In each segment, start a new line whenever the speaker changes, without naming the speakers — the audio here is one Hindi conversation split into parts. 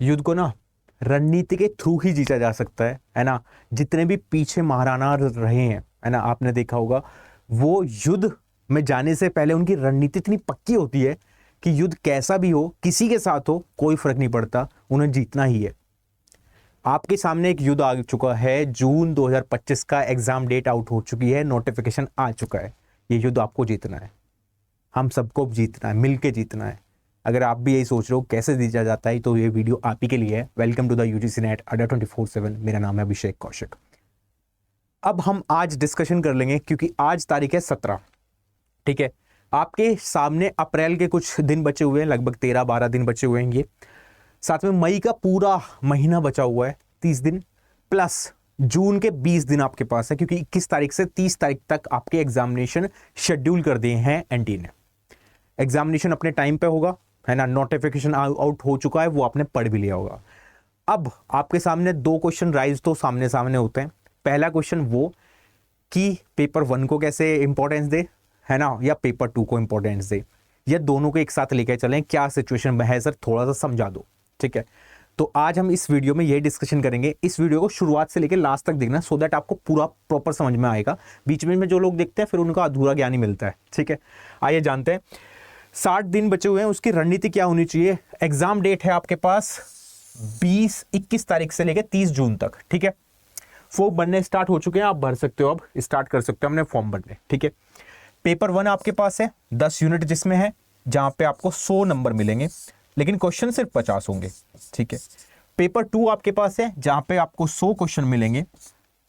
युद्ध को ना रणनीति के थ्रू ही जीता जा सकता है ना। जितने भी पीछे महाराणा रहे हैं, है ना, आपने देखा होगा, वो युद्ध में जाने से पहले उनकी रणनीति इतनी पक्की होती है कि युद्ध कैसा भी हो, किसी के साथ हो, कोई फर्क नहीं पड़ता, उन्हें जीतना ही है। आपके सामने एक युद्ध आ चुका है, जून 2025 का एग्जाम डेट आउट हो चुकी है, नोटिफिकेशन आ चुका है। ये युद्ध आपको जीतना है, हम सबको जीतना है, मिलके जीतना है। अगर आप भी यही सोच रहे हो कैसे जीता जाता है, तो ये वीडियो आप ही के लिए है। Welcome to the UGC NET Adda 24/7। मेरा नाम है अभिषेक कौशिक। अब हम आज डिस्कशन कर लेंगे, क्योंकि आज तारीख है 17, ठीक है। आपके सामने अप्रैल के कुछ दिन बचे हुए हैं, लगभग 13-12 दिन बचे हुए हैं ये। साथ में मई का पूरा महीना बचा हुआ है, 30 दिन, प्लस जून के 20 दिन आपके पास है, क्योंकि 21 तारीख से 30 तारीख तक आपके एग्जामिनेशन शेड्यूल कर दिए हैं एनटीए ने। एग्जामिनेशन अपने टाइम पे होगा, है ना। नोटिफिकेशन आउट हो चुका है, वो आपने पढ़ भी लिया होगा। अब आपके सामने दो क्वेश्चन राइज तो सामने सामने होते हैं। पहला क्वेश्चन वो कि पेपर 1 को कैसे इंपॉर्टेंस दे, है ना, या पेपर 2 को इंपॉर्टेंस दे, या दोनों को एक साथ लेकर चलें, क्या सिचुएशन में है सर, थोड़ा सा समझा दो, ठीक है। तो आज हम इस वीडियो में यही डिस्कशन करेंगे। इस वीडियो को शुरुआत से लेकर लास्ट तक देखना, सो दैट आपको पूरा प्रॉपर समझ में आएगा। बीच में जो लोग देखते हैं फिर उनका अधूरा ज्ञान ही मिलता है, ठीक है। आइए जानते हैं। 60 दिन बचे हुए हैं, उसकी रणनीति क्या होनी चाहिए। एग्जाम डेट है आपके पास 21 तारीख से लेकर 30 जून तक, ठीक है। फॉर्म बनने स्टार्ट हो चुके हैं, आप भर सकते हो, अब स्टार्ट कर सकते हो अपने फॉर्म भरने, ठीक है। पेपर 1 आपके पास है 10 यूनिट जिसमें है, जहां पे आपको 100 नंबर मिलेंगे, लेकिन क्वेश्चन सिर्फ 50 होंगे, ठीक है। पेपर 2 आपके पास है, जहां पे आपको 100 क्वेश्चन मिलेंगे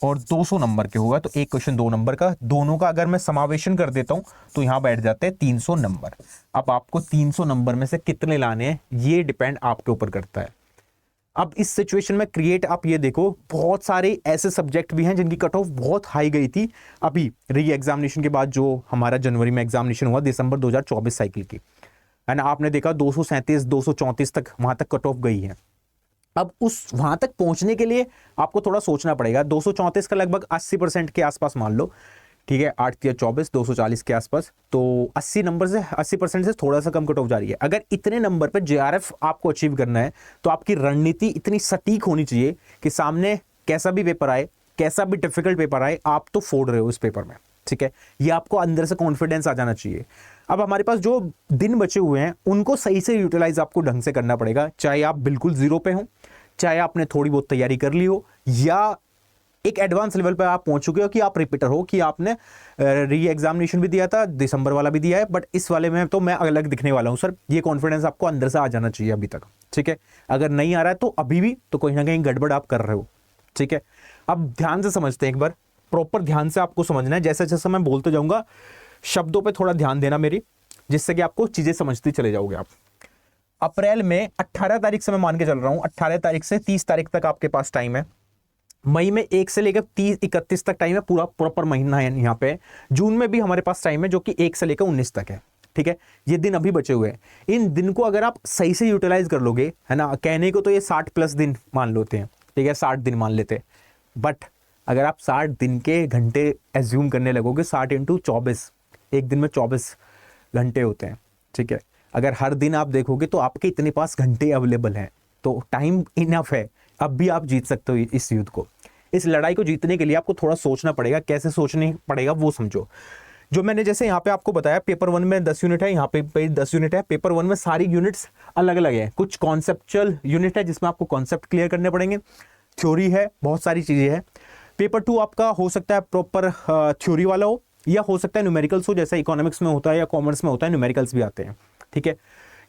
और 200 नंबर के होगा, तो एक क्वेश्चन 2 नंबर का, दोनों का अगर मैं समावेशन कर देता हूं तो यहां बैठ जाते हैं 300 नंबर। अब आपको 300 नंबर में से कितने लाने हैं, ये डिपेंड आपके ऊपर करता है। अब इस सिचुएशन में क्रिएट, आप ये देखो, बहुत सारे ऐसे सब्जेक्ट भी हैं जिनकी कट ऑफ बहुत हाई गई थी अभी री एग्जामिनेशन के बाद, जो हमारा जनवरी में एग्जामिनेशन हुआ, दिसंबर 2024 साइकिल की, है ना। आपने देखा 237 234 तक वहां तक कट ऑफ गई है। अब उस वहां तक पहुंचने के लिए आपको थोड़ा सोचना पड़ेगा। 234 का लगभग 80% के आसपास मान लो, ठीक है। 8 या 24, 240 के आसपास, तो 80 नंबर से 80% से थोड़ा सा कम कट ऑफ जा रही है। अगर इतने नंबर पे जेआरएफ आपको अचीव करना है, तो आपकी रणनीति इतनी सटीक होनी चाहिए कि सामने कैसा भी पेपर आए, कैसा भी डिफिकल्ट पेपर आए, आप तो फोड़ रहे हो इस पेपर में, ठीक है। ये आपको अंदर से कॉन्फिडेंस आ जाना चाहिए। अब हमारे पास जो दिन बचे हुए हैं, उनको सही से यूटिलाइज आपको ढंग से करना पड़ेगा, चाहे आप बिल्कुल जीरो पे हो, चाहे आपने थोड़ी बहुत तैयारी कर ली हो, या एक एडवांस लेवल पे आप पहुंच चुके हो कि आप रिपीटर हो, कि आपने री एग्जामिनेशन भी दिया था, दिसंबर वाला भी दिया है, बट इस वाले में तो मैं अलग दिखने वाला हूं सर। ये कॉन्फिडेंस आपको अंदर से आ जाना चाहिए अभी तक, ठीक है। अगर नहीं आ रहा है तो अभी भी तो कहीं ना कहीं गड़बड़ आप कर रहे हो, ठीक है। अब ध्यान से समझते हैं एक बार, प्रॉपर ध्यान से आपको समझना है। जैसे जैसे मैं बोलते जाऊंगा, शब्दों पे थोड़ा ध्यान देना मेरी, जिससे कि आपको चीजें समझते चले जाओगे आप। अप्रैल में 18 तारीख से मैं मान के चल रहा हूं, 18 तारीख से 30 तारीख तक आपके पास टाइम है। मई में 1 से लेकर 31 तक टाइम है, पूरा प्रॉपर महीना है यहाँ पे। जून में भी हमारे पास टाइम है, जो कि 1 से लेकर 19 तक है, ठीक है। ये दिन अभी बचे हुए हैं। इन दिन को अगर आप सही से यूटिलाइज कर लोगे, है ना, कहने को तो ये 60+ दिन मान लेते हैं, ठीक है, 60 दिन मान लेते हैं, बट अगर आप 60 दिन के घंटे एज्यूम करने लगोगे, 60 × 24, एक दिन में 24 घंटे होते हैं, ठीक है। अगर हर दिन आप देखोगे तो आपके इतने पास घंटे अवेलेबल हैं, तो टाइम इनफ है, अब भी आप जीत सकते हो इस युद्ध को। इस लड़ाई को जीतने के लिए आपको थोड़ा सोचना पड़ेगा। कैसे सोचने पड़ेगा वो समझो। जो मैंने जैसे यहाँ पे आपको बताया, पेपर 1 में 10 यूनिट है, यहाँ पे 10 यूनिट है। पेपर 1 में सारी यूनिट्स अलग अलग है। कुछ कॉन्सेप्चुअल यूनिट है जिसमें आपको कॉन्सेप्ट क्लियर करने पड़ेंगे, थ्योरी है, बहुत सारी चीजें हैं। पेपर 2 आपका हो सकता है प्रॉपर थ्योरी वाला हो, या हो सकता है न्यूमेरिकल्स हो, जैसे इकोनॉमिक्स में होता है या कॉमर्स में होता है, न्यूमेरिकल्स भी आते हैं, ठीक है।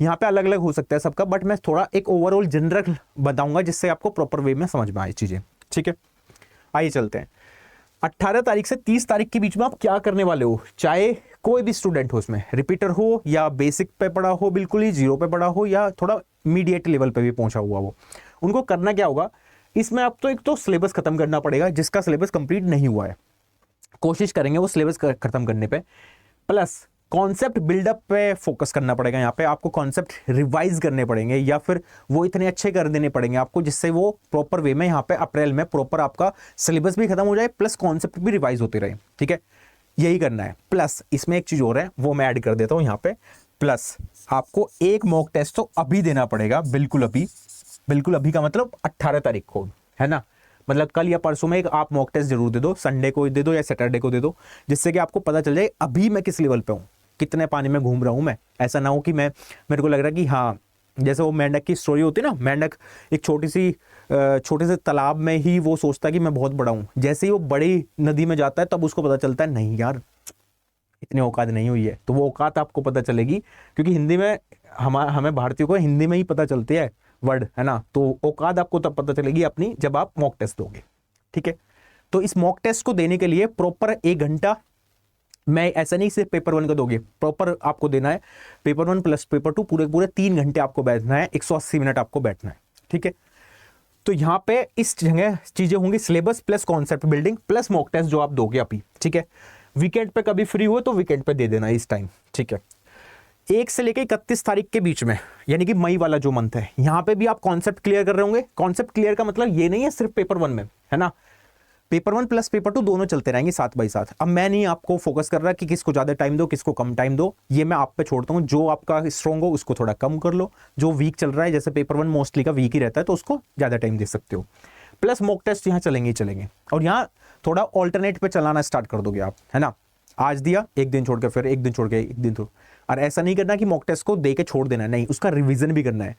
यहाँ पे अलग अलग हो सकता है सबका, बट मैं थोड़ा एक ओवरऑल जनरल बताऊंगा, जिससे आपको प्रॉपर वे में समझ में आए चीजें, ठीक है। आइए चलते हैं। 18 तारीख से 30 तारीख के बीच में आप क्या करने वाले हो, चाहे कोई भी स्टूडेंट हो, उसमें रिपीटर हो या बेसिक पे पढ़ा हो, बिल्कुल ही जीरो पे पढ़ा हो, या थोड़ा मीडिएट लेवल पे भी पहुंचा हुआ हो, उनको करना क्या होगा। इसमें आप तो एक तो सिलेबस खत्म करना पड़ेगा, जिसका सिलेबस कंप्लीट नहीं हुआ है, कोशिश करेंगे वो सिलेबस खत्म करने पे, प्लस कॉन्सेप्ट बिल्डअप पे फोकस करना पड़ेगा। यहाँ पे आपको कॉन्सेप्ट रिवाइज करने पड़ेंगे, या फिर वो इतने अच्छे कर देने पड़ेंगे आपको, जिससे वो प्रॉपर वे में यहाँ पे अप्रैल में प्रॉपर आपका सिलेबस भी खत्म हो जाए, प्लस कॉन्सेप्ट भी रिवाइज होते रहे, ठीक है। यही करना है। प्लस इसमें एक चीज और है, वो मैं ऐड कर देता हूँ यहाँ पे, प्लस आपको एक मॉक टेस्ट तो अभी देना पड़ेगा, बिल्कुल अभी, बिल्कुल अभी का मतलब 18 तारीख को, है ना, मतलब कल या परसों में एक आप मॉक टेस्ट जरूर दे दो, संडे को दे दो या सैटरडे को दे दो, जिससे कि आपको पता चल जाए अभी मैं किस लेवल पे हूँ, कितने पानी में घूम रहा हूँ मैं। ऐसा ना हो कि मेरे को लग रहा है कि हाँ, जैसे वो मेंढक की स्टोरी होती है ना, मेंढक एक छोटे से तालाब में ही वो सोचता है कि मैं बहुत बड़ा हूँ, जैसे ही वो बड़ी नदी में जाता है तब उसको पता चलता है नहीं यार इतनी औकात नहीं हुई है। तो वो औकात आपको पता चलेगी, क्योंकि हिंदी में हमें भारतीयों को हिंदी में ही पता चलती है वर्ड, है ना। तो औकात आपको तब पता चलेगी अपनी जब आप मॉक टेस्ट दोगे, ठीक है। तो इस मॉक टेस्ट को देने के लिए प्रॉपर 1 घंटा, मैं ऐसा नहीं सिर्फ पेपर 1 का दोगे, प्रॉपर आपको देना है पेपर 1 प्लस पेपर 2, पूरे 3 घंटे आपको बैठना है, 180 मिनट आपको बैठना है, ठीक है। तो यहाँ पे इस जगह चीजें होंगी, syllabus plus concept building plus mock test जो आप दोगे अभी, ठीक है। वीकेंड पे कभी फ्री हो तो वीकेंड पे दे देना इस टाइम, ठीक है। 1 से लेकर 31 तारीख के बीच में, यानी कि मई वाला जो मंथ है, यहाँ पे भी आप कॉन्सेप्ट क्लियर कर रहे होंगे। कॉन्सेप्ट क्लियर का मतलब ये नहीं है सिर्फ पेपर 1 में, है ना, पेपर 1 प्लस पेपर 2 दोनों चलते रहेंगे साथ बाई साथ। अब मैं नहीं आपको फोकस कर रहा कि किसको ज्यादा टाइम दो किसको कम टाइम दो, ये मैं आप पे छोड़ता हूँ। जो आपका स्ट्रॉन्ग हो उसको थोड़ा कम कर लो, जो वीक चल रहा है, जैसे पेपर 1 मोस्टली का वीक ही रहता है तो उसको ज्यादा टाइम दे सकते हो। प्लस मॉक टेस्ट यहाँ चलेंगे ही चलेंगे, और यहाँ थोड़ा ऑल्टरनेट पे चलाना स्टार्ट कर दोगे आप, है ना। आज दिया, एक दिन छोड़ के फिर एक दिन छोड़ के एक दिन छोड़, और ऐसा नहीं करना कि मॉक टेस्ट को दे के छोड़ देना है, नहीं, उसका रिवीजन भी करना है।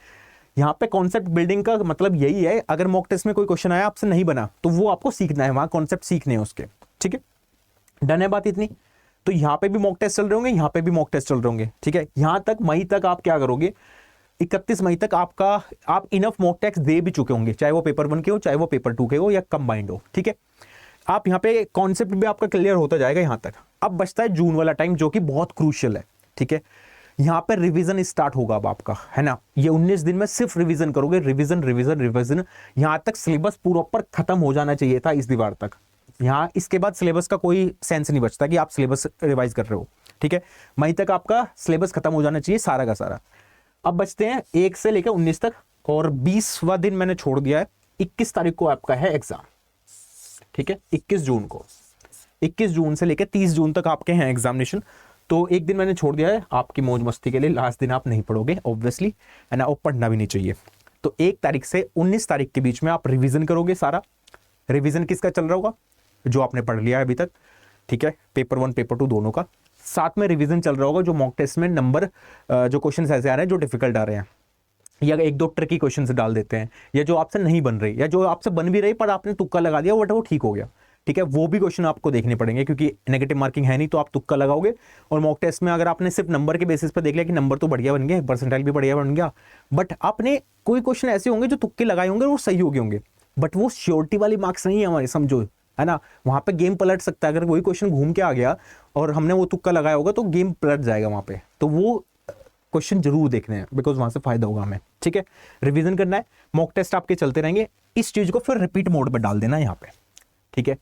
यहाँ पे कॉन्सेप्ट बिल्डिंग का मतलब यही है, अगर मॉक टेस्ट में कोई क्वेश्चन आया आपसे नहीं बना तो वो आपको सीखना है, वहां कॉन्सेप्ट सीखने हैं उसके, ठीक है। डन है बात इतनी। तो यहाँ पे भी मॉक टेस्ट चल रहे होंगे, यहाँ पे भी मॉक टेस्ट चल रहे होंगे, ठीक है। यहाँ तक मई तक आप क्या करोगे, 31 मई तक आप इनफ मॉक टेस्ट दे भी चुके होंगे, चाहे वो पेपर 1 के हो चाहे वो पेपर 2 के हो या कंबाइंड हो, ठीक है। आप यहाँ पे कॉन्सेप्ट भी आपका क्लियर होता जाएगा यहाँ तक। अब बचता है जून वाला टाइम जो कि बहुत क्रूशियल है, ठीक है। यहाँ पे रिवीजन स्टार्ट होगा अब आपका, है ना। ये 19 दिन में सिर्फ रिवीजन करोगे, रिवीजन रिवीजन रिवीजन। यहाँ तक सिलेबस पूरा ऊपर खत्म हो जाना चाहिए था इस दीवार तक। यहाँ इसके बाद सिलेबस का कोई सेंस नहीं बचता कि आप सिलेबस रिवाइज कर रहे हो, ठीक है। मई तक आपका सिलेबस खत्म हो जाना चाहिए सारा का सारा। अब बचते हैं 1 से लेकर 19 तक, और 20वां दिन मैंने छोड़ दिया है, 21 तारीख को आपका है एग्जाम, ठीक है। 21 जून को, 21 जून से लेकर 30 जून तक आपके हैं एग्जामिनेशन। तो एक दिन मैंने छोड़ दिया है आपकी मौज मस्ती के लिए, लास्ट दिन आप नहीं पढ़ोगे ऑब्वियसली, है ना, और पढ़ना भी नहीं चाहिए। तो 1 तारीख से 19 तारीख के बीच में आप रिवीजन करोगे सारा। रिवीजन किसका चल रहा होगा, जो आपने पढ़ लिया है अभी तक, ठीक है, पेपर 1 पेपर 2 दोनों का। साथ में रिवीजन चल रहा होगा जो मॉक टेस्ट में नंबर जो क्वेश्चन ऐसे आ रहे हैं जो डिफिकल्ट आ रहे हैं, या 1-2 ट्रिकी क्वेश्चन डाल देते हैं, या जो आपसे नहीं बन रही, या जो आपसे बन भी रही पर आपने तुक्का लगा दिया बट वो ठीक हो गया, ठीक है। वो भी क्वेश्चन आपको देखने पड़ेंगे, क्योंकि नेगेटिव मार्किंग है नहीं तो आप तुक्का लगाओगे। और मॉक टेस्ट में अगर आपने सिर्फ नंबर के बेसिस पर देख लिया कि नंबर तो बढ़िया बन गया, परसेंटाइल भी बढ़िया बन गया, बट आपने कोई क्वेश्चन ऐसे होंगे जो तुक्के लगाए होंगे वो सही हो गए होंगे, बट वो श्योरिटी वाली मार्क्स नहीं है हमारे, समझो, है ना। वहां पे गेम पलट सकता है, अगर वही क्वेश्चन घूम के आ गया और हमने वो तुक्का लगाया होगा तो गेम पलट जाएगा वहां पे। तो वो क्वेश्चन जरूर देखने हैं, बिकॉज वहां से फायदा होगा हमें, ठीक है। रिवीजन करना है, मॉक टेस्ट आपके चलते रहेंगे, इस चीज को फिर रिपीट मोड पे डाल देना यहाँ पे, ठीक है।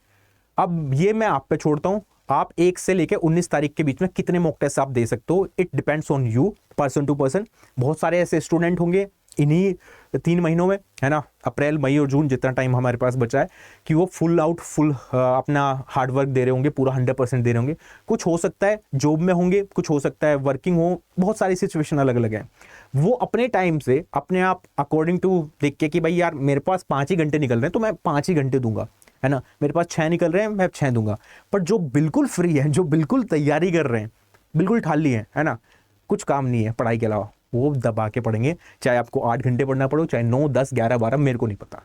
अब ये मैं आप पे छोड़ता हूं, आप 1 से लेकर 19 तारीख के बीच में कितने मॉक टेस्ट आप दे सकते हो, it depends on you, person to person. बहुत सारे ऐसे स्टूडेंट होंगे इन्हीं 3 महीनों में, है ना, अप्रैल मई और जून जितना टाइम हमारे पास बचा है, कि वो फुल अपना हार्डवर्क दे रहे होंगे, पूरा 100% दे रहे होंगे। कुछ हो सकता है जॉब में होंगे, कुछ हो सकता है वर्किंग हो, बहुत सारी सिचुएशन अलग अलग है। वो अपने टाइम से अपने आप अकॉर्डिंग टू देख के कि भाई यार मेरे पास 5 ही घंटे निकल रहे हैं तो मैं 5 ही घंटे दूंगा, है ना, मेरे पास 6 निकल रहे हैं मैं 6 दूंगा। पर जो बिल्कुल फ्री है, जो बिल्कुल तैयारी कर रहे हैं, बिल्कुल खाली है ना, कुछ काम नहीं है पढ़ाई के अलावा, वो दबा के पढ़ेंगे, चाहे आपको 8 घंटे पढ़ना पड़ो, चाहे 9 10 11 12, मेरे को नहीं पता।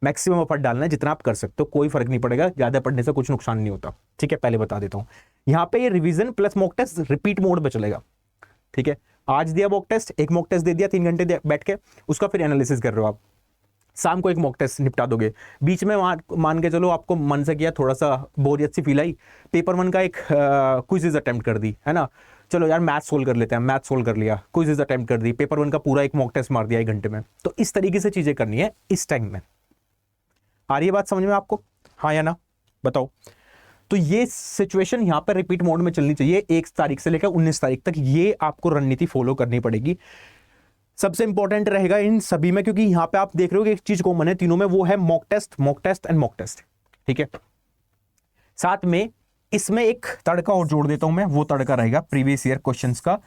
मैक्सिमम एफर्ट डालना है जितना आप कर सकते हो, कोई फर्क नहीं पड़ेगा, ज्यादा पढ़ने से कुछ नुकसान नहीं होता, ठीक है, पहले बता देता हूं। यहाँ पे ये revision plus mock test repeat mode में चलेगा, ठीक है। आज दिया मॉक टेस्ट, एक मॉक टेस्ट दे दिया 3 घंटे बैठ के, उसका फिर एनालिसिस कर रहे हो आप, शाम को एक मॉक टेस्ट निपटा दोगे। बीच में मान के चलो आपको मन से किया, थोड़ा सा बोरियत सी फील आई, पेपर 1 का एक क्विज़ अटेम्प्ट कर दी, है ना, चलो यार मैथ सोल्व कर लेते हैं, मैथ सोल्व कर लिया, क्विज़ अटेम्प्ट कर दी, पेपर 1 का पूरा एक मॉक टेस्ट मार दिया 1 घंटे में। तो इस तरीके से चीजें करनी है इस टाइम में। आ रही है बात समझ में आपको, हाँ या ना, बताओ। तो ये सिचुएशन यहाँ पर रिपीट मोड में चलनी चाहिए 1 तारीख से लेकर 19 तारीख तक, ये आपको रणनीति फॉलो करनी पड़ेगी। सबसे इंपॉर्टेंट रहेगा इन सभी में, क्योंकि यहां पे आप देख रहे हो कि एक चीज कॉमन है तीनों में, वो है mock test and mock test, ठीक है। साथ में इसमें एक तड़का और जोड़ देता हूं मैं, वो तड़का रहेगा प्रीवियस ईयर क्वेश्चंस का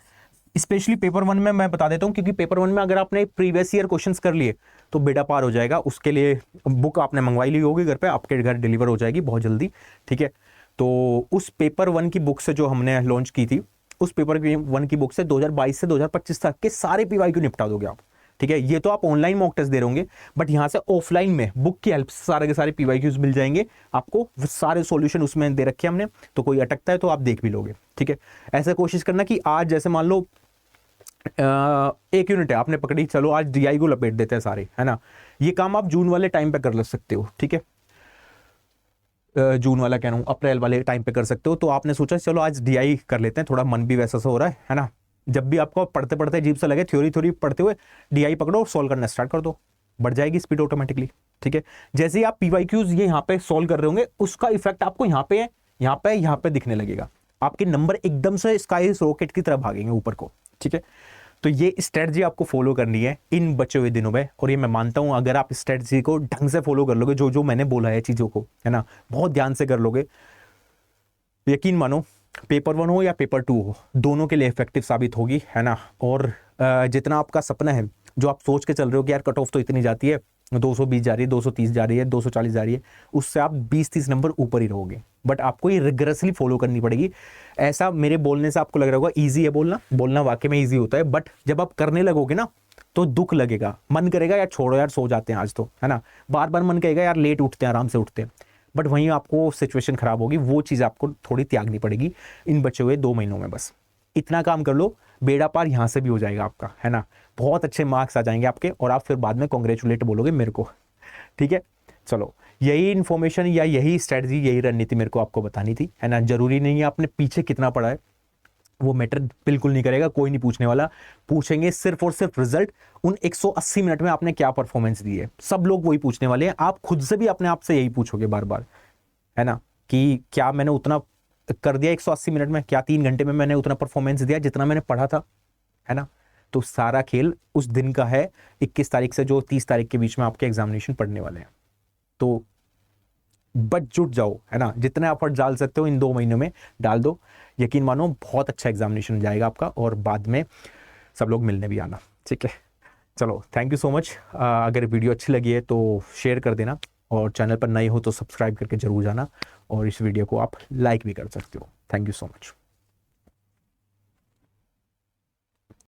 स्पेशली पेपर 1 में मैं बता देता हूँ, क्योंकि पेपर 1 में अगर आपने प्रीवियस ईयर क्वेश्चंस कर लिए तो बेड़ा पार हो जाएगा। उसके लिए बुक आपने मंगवाई ली होगी घर पे, आपके घर डिलीवर हो जाएगी बहुत जल्दी, ठीक है। तो उस पेपर 1 की बुक से जो हमने लॉन्च की थी, उस पेपर 1 की बुक से 2022 से 2025 तक के सारे पीवाईक्यू निपटा दोगे आप, ठीक है। ये तो आप ऑनलाइन मॉक टेस्ट दे रहे होंगे, बट यहाँ से ऑफलाइन में बुक की हेल्प से सारे के सारे पीवाईक्यूज मिल जाएंगे आपको, सारे सॉल्यूशन उसमें दे रखे हमने। तो कोई अटकता है तो आप देख भी लोगे, ठीक है। ऐसा कोशिश करना कि आज जैसे मान लो 1 यूनिट है आपने पकड़ी, चलो आज डीआई को लपेट देते हैं सारे, है ना। ये काम आप जून वाले टाइम पे कर ले सकते हो, ठीक है। जून वाला कह रहा हूँ, अप्रैल वाले टाइम पे कर सकते हो। तो आपने सोचा चलो आज डीआई कर लेते हैं, थोड़ा मन भी वैसा सा हो रहा है ना। जब भी आपको पढ़ते पढ़ते अजीब सा लगे, थ्योरी पढ़ते हुए डीआई पकड़ो और सॉल्व करना स्टार्ट कर दो, बढ़ जाएगी स्पीड ऑटोमेटिकली, ठीक है। जैसे ही आप पीवाईक्यूज ये यहाँ पे सॉल्व कर रहे होंगे, उसका इफेक्ट आपको यहाँ पे दिखने लगेगा। आपके नंबर एकदम से स्काई रॉकेट की तरह भागेंगे ऊपर को, ठीक है। तो ये स्ट्रेटजी आपको फॉलो करनी है इन बचे हुए दिनों में, और ये मैं मानता हूं अगर आप स्ट्रेटजी को ढंग से फॉलो कर लोगे, जो जो मैंने बोला है चीजों को, है ना, बहुत ध्यान से कर लोगे, यकीन मानो पेपर 1 हो या पेपर 2 हो, दोनों के लिए इफेक्टिव साबित होगी, है ना। और जितना आपका सपना है, जो आप सोच के चल रहे हो कि यार कट ऑफ तो इतनी जाती है, 220 जा रही है, 230 जा रही है, 240 जा रही है, उससे आप 20-30 नंबर ऊपर ही रहोगे। बट आपको ये रिग्रेसली फॉलो करनी पड़ेगी। ऐसा मेरे बोलने से आपको लग रहा होगा ईजी है बोलना वाकई में ईजी होता है, बट जब आप करने लगोगे ना तो दुख लगेगा, मन करेगा यार छोड़ो यार, सो जाते हैं आज तो, है ना। बार बार मन कहेगा यार लेट उठते हैं, आराम से उठते हैं, बट वहीं आपको सिचुएशन खराब होगी। वो चीज़ आपको थोड़ी त्यागनी पड़ेगी इन बचे हुए 2 महीनों में। बस इतना काम कर लो, बेड़ा पार यहाँ से भी हो जाएगा आपका, है ना। बहुत अच्छे मार्क्स आ जाएंगे आपके, और आप फिर बाद में कॉन्ग्रेचुलेट बोलोगे मेरे को, ठीक है। चलो, यही इन्फॉर्मेशन या यही स्ट्रेटजी, यही रणनीति मेरे को आपको बतानी थी, है ना। जरूरी नहीं है आपने पीछे कितना पढ़ा है, वो मैटर बिल्कुल नहीं करेगा, कोई नहीं पूछने वाला। पूछेंगे सिर्फ और सिर्फ रिजल्ट, उन 180 मिनट में आपने क्या परफॉर्मेंस दी है, सब लोग वही पूछने वाले हैं। आप खुद से भी अपने आप से यही पूछोगे बार बार, है ना, कि क्या मैंने उतना कर दिया 180 मिनट में, क्या 3 घंटे में मैंने उतना परफॉर्मेंस दिया जितना मैंने पढ़ा था, है ना। तो सारा खेल उस दिन का है, 21 तारीख से जो 30 तारीख के बीच में आपके एग्जामिनेशन पढ़ने वाले हैं। तो बच जुट जाओ, है ना, जितने एफर्ट डाल सकते हो इन 2 महीनों में डाल दो। यकीन मानो बहुत अच्छा एग्जामिनेशन जाएगा आपका, और बाद में सब लोग मिलने भी आना, ठीक है। चलो, थैंक यू सो मच। अगर वीडियो अच्छी लगी है तो शेयर कर देना, और चैनल पर नए हो तो सब्सक्राइब करके जरूर जाना, और इस वीडियो को आप लाइक भी कर सकते हो। Thank you so much.